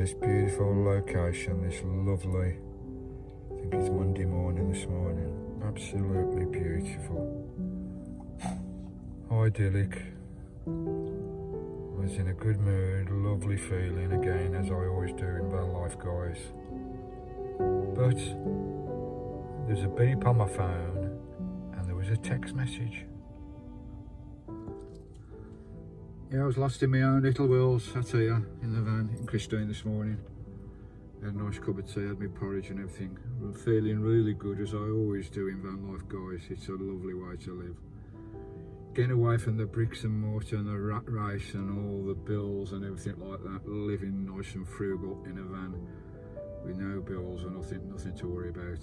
this beautiful location, this lovely, I think it's Monday morning this morning, absolutely beautiful, idyllic. I was in a good mood, lovely feeling again, as I always do in van life, guys. But there's a beep on my phone and there was a text message. Yeah, I was lost in my own little world, sat here in the van in Christine this morning. Had a nice cup of tea, had my porridge and everything. I'm feeling really good, as I always do in van life, guys. It's a lovely way to live. Getting away from the bricks and mortar and the rat race and all the bills and everything like that. Living nice and frugal in a van with no bills or nothing to worry about.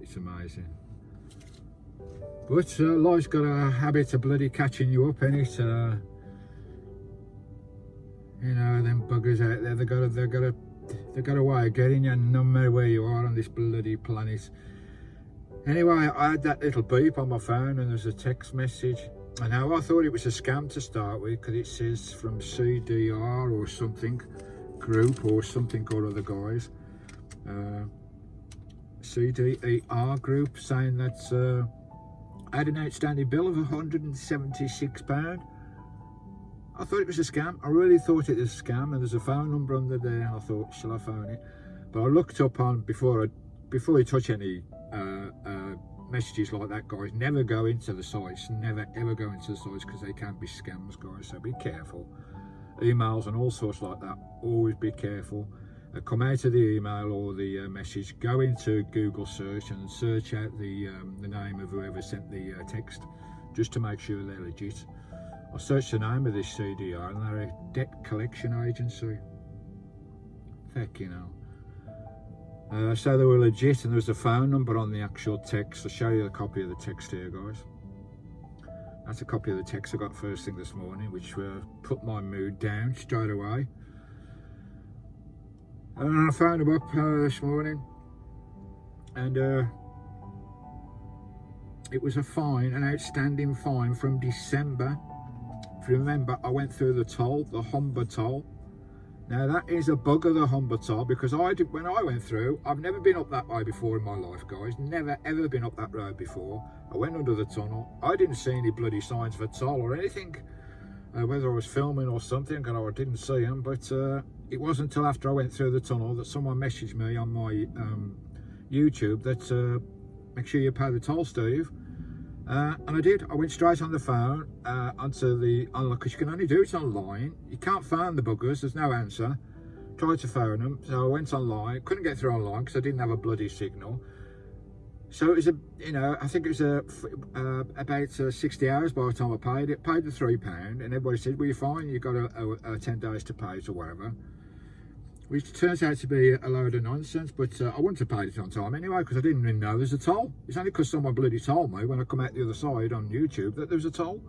It's amazing. But life's got a habit of bloody catching you up, innit? You know, them buggers out there, they've got a way of getting you no matter where you are on this bloody planet. Anyway, I had that little beep on my phone and there's a text message. And now I thought it was a scam to start with, because it says from CDR or something, group or something or other, guys. CDER group, saying that I had an outstanding bill of £176. I thought it was a scam. I really thought it was a scam, and there's a phone number under there. I thought, shall I phone it? But I looked up on, before you touch any messages like that, guys, never go into the sites, never ever go into the sites, because they can be scams, guys, so be careful. Emails and all sorts like that, always be careful. Come out of the email or the message, go into Google search and search out the name of whoever sent the text, just to make sure they're legit. I searched the name of this CDR and they're a debt collection agency. Heck, you know. So they were legit, and there was a phone number on the actual text. I'll show you a copy of the text here, guys. That's a copy of the text I got first thing this morning, which put my mood down straight away. And I phoned them up this morning, and it was a fine, an outstanding fine from December. If you remember, I went through the toll, the Humber toll. Now that is a bugger, the Humber toll, because when I went through, I've never been up that way before in my life, guys. Never ever been up that road before. I went under the tunnel. I didn't see any bloody signs for toll or anything. Whether I was filming or something, and I didn't see them, but it wasn't until after I went through the tunnel that someone messaged me on my YouTube that make sure you pay the toll, Steve. And I did. I went straight on the phone onto the, because you can only do it online. You can't phone the buggers, there's no answer. Tried to phone them, so I went online. Couldn't get through online because I didn't have a bloody signal. So it was I think it was about 60 hours by the time I paid it. Paid the £3, and everybody said, well, you're fine, you've got 10 days to pay it or whatever. Which turns out to be a load of nonsense, but I wouldn't have paid it on time anyway, because I didn't even know there's a toll. It's only because someone bloody told me when I come out the other side on YouTube that there's a toll.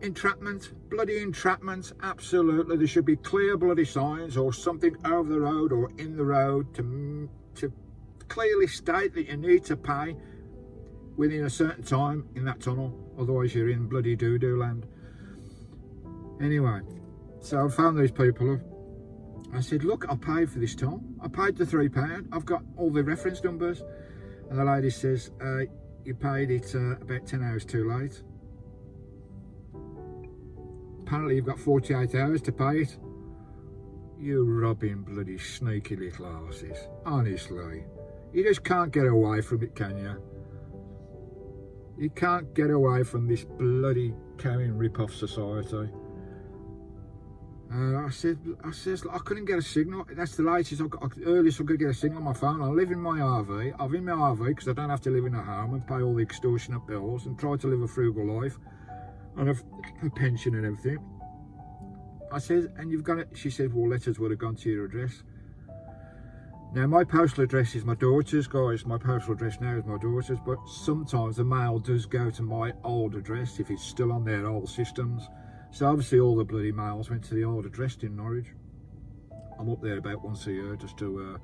Entrapment, bloody entrapment, absolutely. There should be clear bloody signs or something over the road or in the road to clearly state that you need to pay within a certain time in that tunnel, otherwise you're in bloody doo-doo land. Anyway, so I found these people. I said, look, I paid for this toll. I paid the £3. I've got all the reference numbers. And the lady says, you paid it about 10 hours too late. Apparently you've got 48 hours to pay it. You robbing bloody sneaky little arses. Honestly. You just can't get away from it, can you? You can't get away from this bloody carrying rip-off society. I said, I couldn't get a signal. That's the latest, earliest I could get a signal on my phone. I live in my RV. I'm in my RV because I don't have to live in a home and pay all the extortionate bills and try to live a frugal life and a pension and everything. I said, and you've got it. She said, well, letters would have gone to your address. Now, my postal address is my daughter's, guys. My postal address now is my daughter's, but sometimes the mail does go to my old address if it's still on their old systems. So obviously all the bloody mails went to the old address in Norwich. I'm up there about once a year just to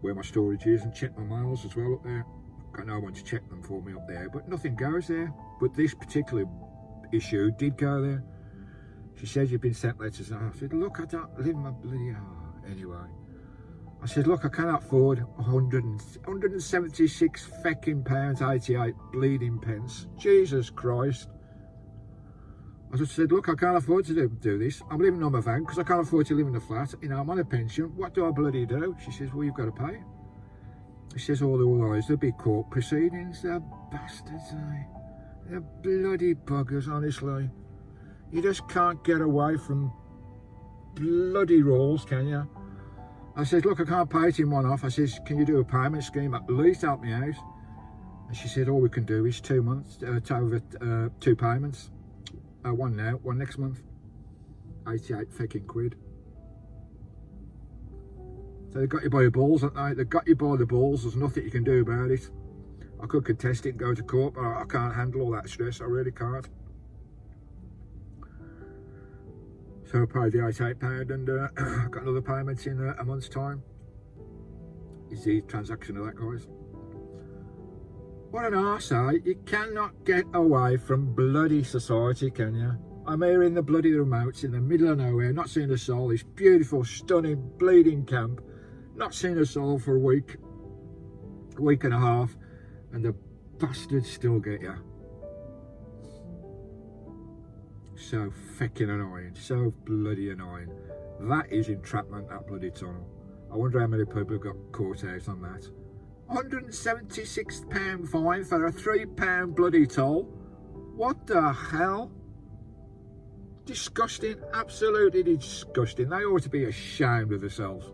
where my storage is and check my mails as well up there. Got no one to check them for me up there, but nothing goes there. But this particular issue did go there. She said you've been sent letters. And I said, look, I don't live in my bloody... Anyway. I said, look, I cannot afford 176 fecking pounds, 88 bleeding pence. Jesus Christ. I just said, look, I can't afford to do this. I'm living on my van because I can't afford to live in a flat. You know, I'm on a pension. What do I bloody do? She says, well, you've got to pay. She says, all there'll be court proceedings. They're bastards, eh? They're bloody buggers, honestly. You just can't get away from bloody rules, can you? I said, look, I can't pay it in one off. I says, can you do a payment scheme? At least help me out. And she said, all we can do is 2 months, two payments. One now, one next month. 88 fucking quid. So they got you by the balls, haven't they? They got you by the balls. There's nothing you can do about it. I could contest it and go to court, but I can't handle all that stress. I really can't. So I paid the £88 and got another payment in a month's time. Is the transaction of that, guys. What an arse, eh? You cannot get away from bloody society, can you? I'm here in the bloody remotes in the middle of nowhere, not seeing a soul. This beautiful, stunning, bleeding camp. Not seeing a soul for a week and a half, and the bastards still get you. So fucking annoying, so bloody annoying. That is entrapment, that bloody tunnel. I wonder how many people got caught out on that. £176 fine for a £3 bloody toll. What the hell? Disgusting, absolutely disgusting. They ought to be ashamed of themselves.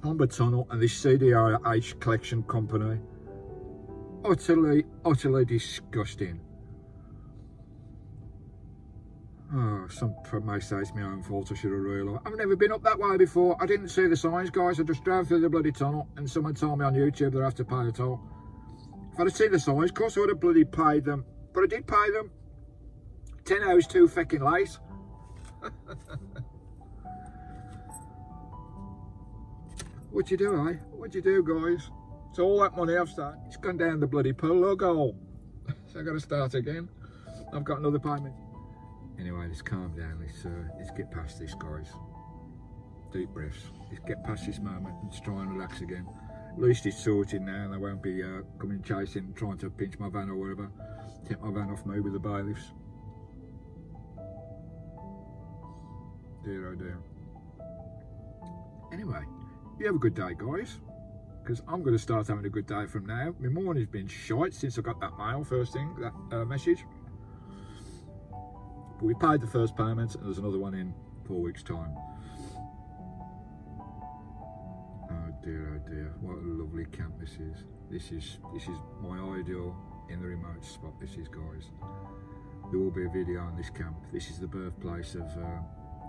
Humber Tunnel and this CDRH collection company. Utterly, utterly disgusting. Oh, some may say it's my own fault. I should have realised. I've never been up that way before. I didn't see the signs, guys. I just drove through the bloody tunnel and someone told me on YouTube that I have to pay a toll. If I'd have seen the signs, of course I would have bloody paid them. But I did pay them. 10 hours too fucking late. What'd you do, eh? What'd you do, guys? So all that money I've spent, it's gone down the bloody plug hole. So I've got to start again. I've got another payment. Anyway, let's calm down. Let's get past this, guys. Deep breaths. Let's get past this moment and try and relax again. At least it's sorted now and I won't be coming chasing, trying to pinch my van or whatever. Take my van off me with the bailiffs. Dear oh dear. Anyway, you have a good day, guys. Because I'm going to start having a good day from now. My morning's been shite since I got that mail first thing, that message. But we paid the first payment and there's another one in 4 weeks' time. Oh dear, what a lovely camp this is. This is my ideal in the remote spot, this is, guys. There will be a video on this camp. This is the birthplace of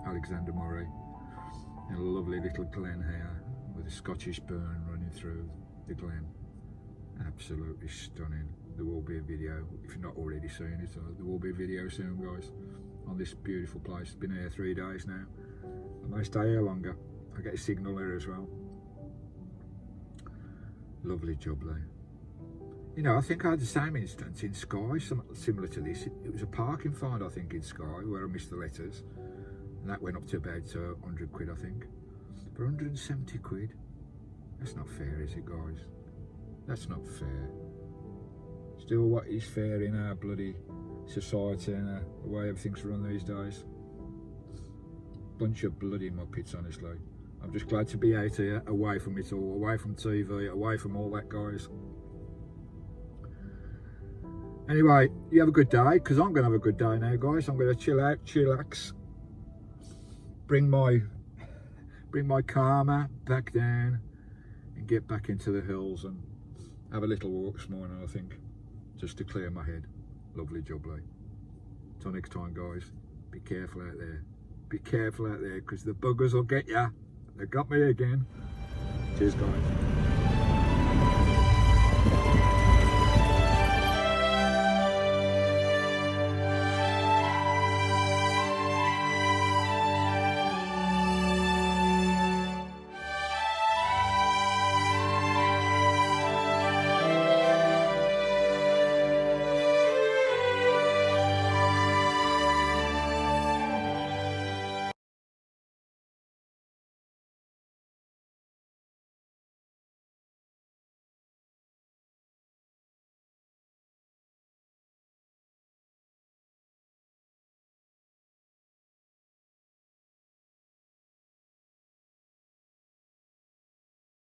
Alexander Murray. In a lovely little glen here with a Scottish burn running through the glen. Absolutely stunning. There will be a video, if you're not already seeing it, there will be a video soon, guys, on this beautiful place. It's been here 3 days now. I may stay here longer. I get a signal here as well. Lovely jubbly. You know, I think I had the same instance in Skye, something similar to this. It was a parking fine, I think, in Skye, where I missed the letters. And that went up to about 100 quid, I think. For 170 quid, that's not fair, is it, guys? That's not fair. Still, what is fair in our bloody society and the way everything's run these days? Bunch of bloody muppets, honestly. I'm just glad to be out here, away from it all, away from TV, away from all that, guys. Anyway, you have a good day, because I'm going to have a good day now, guys. I'm going to chill out, chillax, bring my karma back down and get back into the hills and have a little walk this morning, I think, just to clear my head. Lovely jubbly. Till next time, guys, be careful out there. Be careful out there, because the buggers will get ya. They got me again. Cheers, guys.